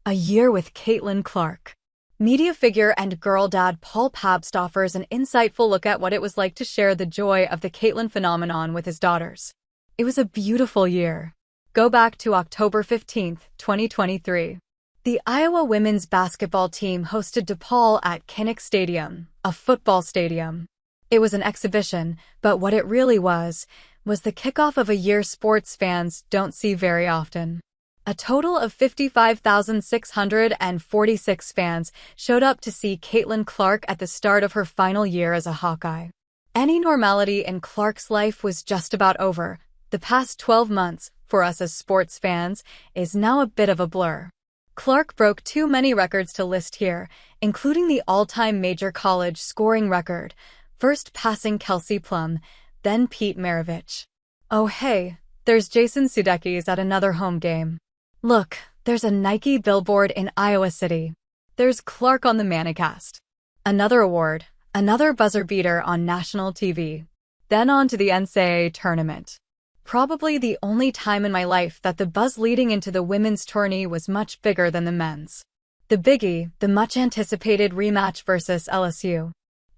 A year with Caitlin Clark. Media figure and girl dad Paul Pabst offers an insightful look at what it was like to share the joy of the Caitlin phenomenon with his daughters. It was a beautiful year. Go back to October 15th, 2023. The Iowa women's basketball team hosted DePaul at Kinnick Stadium, a football stadium. It was an exhibition, but what it really was the kickoff of a year sports fans don't see very often. A total of 55,646 fans showed up to see Caitlin Clark at the start of her final year as a Hawkeye. Any normality in Clark's life was just about over. The past 12 months, for us as sports fans, is now a bit of a blur. Clark broke too many records to list here, including the all-time major college scoring record, first passing Kelsey Plum, then Pete Maravich. Oh hey, there's Jason Sudeikis at another home game. Look, there's a Nike billboard in Iowa City. There's Clark on the Manicast. Another award, another buzzer beater on national TV. Then on to the NCAA tournament. Probably the only time in my life that the buzz leading into the women's tourney was much bigger than the men's. The biggie, the much-anticipated rematch versus LSU.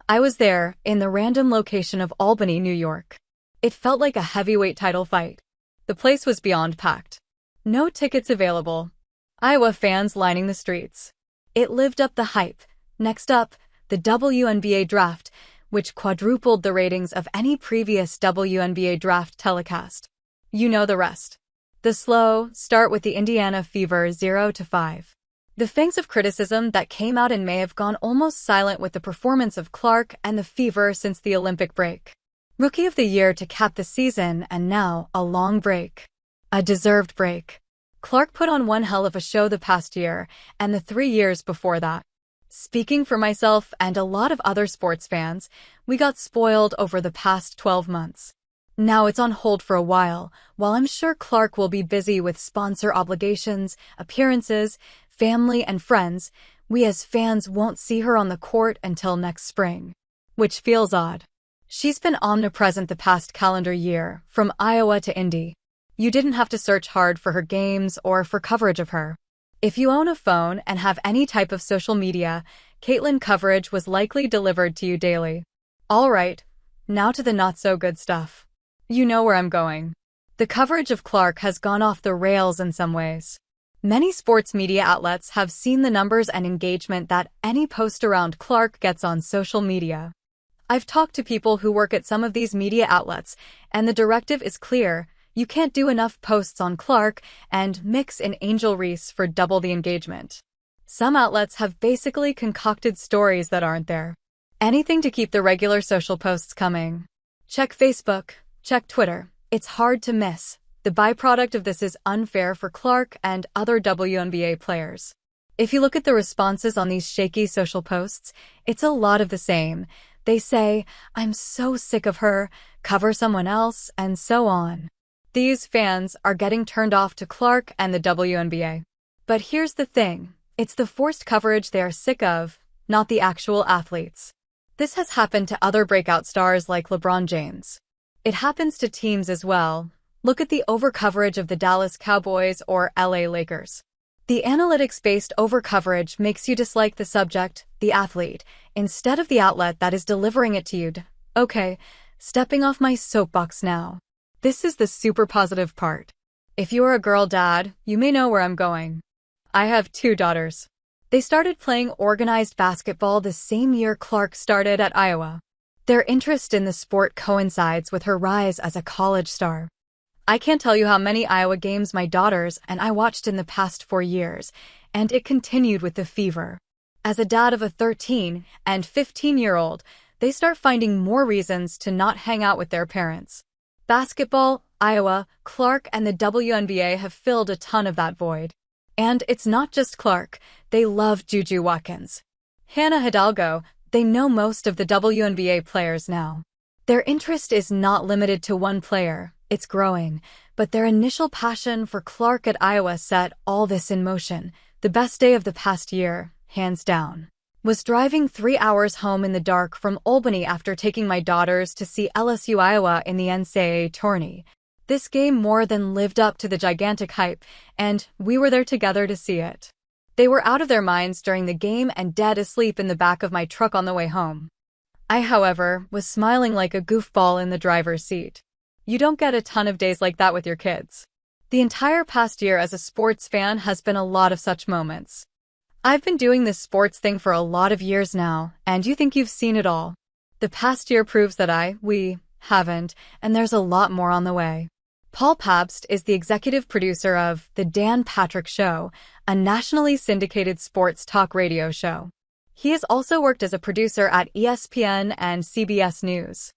I was there, in the random location of Albany, New York. It felt like a heavyweight title fight. The place was beyond packed. No tickets available. Iowa fans lining the streets. It lived up the hype. Next up, the WNBA draft, which quadrupled the ratings of any previous WNBA draft telecast. You know the rest. The slow start with the Indiana Fever 0-5. The fangs of criticism that came out in May have gone almost silent with the performance of Clark and the Fever since the Olympic break. Rookie of the Year to cap the season, and now a long break. A deserved break. Clark put on one hell of a show the past year, and the 3 years before that. Speaking for myself and a lot of other sports fans, we got spoiled over the past 12 months. Now it's on hold for a while I'm sure Clark will be busy with sponsor obligations, appearances, family and friends, we as fans won't see her on the court until next spring. Which feels odd. She's been omnipresent the past calendar year, from Iowa to Indy. You didn't have to search hard for her games or for coverage of her. If you own a phone and have any type of social media, Caitlin coverage was likely delivered to you daily. Alright, now to the not-so-good stuff. You know where I'm going. The coverage of Clark has gone off the rails in some ways. Many sports media outlets have seen the numbers and engagement that any post around Clark gets on social media. I've talked to people who work at some of these media outlets, and the directive is clear. You can't do enough posts on Clark and mix in Angel Reese for double the engagement. Some outlets have basically concocted stories that aren't there. Anything to keep the regular social posts coming. Check Facebook, check Twitter. It's hard to miss. The byproduct of this is unfair for Clark and other WNBA players. If you look at the responses on these shaky social posts, it's a lot of the same. They say, "I'm so sick of her, cover someone else," and so on. These fans are getting turned off to Clark and the WNBA. But here's the thing, it's the forced coverage they are sick of, not the actual athletes. This has happened to other breakout stars like LeBron James. It happens to teams as well. Look at the overcoverage of the Dallas Cowboys or LA Lakers. The analytics-based overcoverage makes you dislike the subject, the athlete, instead of the outlet that is delivering it to you. Okay, stepping off my soapbox now. This is the super positive part. If you're a girl dad, you may know where I'm going. I have 2 daughters. They started playing organized basketball the same year Clark started at Iowa. Their interest in the sport coincides with her rise as a college star. I can't tell you how many Iowa games my daughters and I watched in the past 4 years, and it continued with the Fever. As a dad of a 13 and 15-year-old, they start finding more reasons to not hang out with their parents. Basketball, Iowa, Clark, and the WNBA have filled a ton of that void. And it's not just Clark, they love Juju Watkins. Hannah Hidalgo, they know most of the WNBA players now. Their interest is not limited to one player. It's growing, but their initial passion for Clark at Iowa set all this in motion. The best day of the past year, hands down, was driving 3 hours home in the dark from Albany after taking my daughters to see LSU Iowa in the NCAA tourney. This game more than lived up to the gigantic hype, and we were there together to see it. They were out of their minds during the game and dead asleep in the back of my truck on the way home. I, however, was smiling like a goofball in the driver's seat. You don't get a ton of days like that with your kids. The entire past year as a sports fan has been a lot of such moments. I've been doing this sports thing for a lot of years now, and you think you've seen it all. The past year proves that we haven't, and there's a lot more on the way. Paul Pabst is the executive producer of The Dan Patrick Show, a nationally syndicated sports talk radio show. He has also worked as a producer at ESPN and CBS News.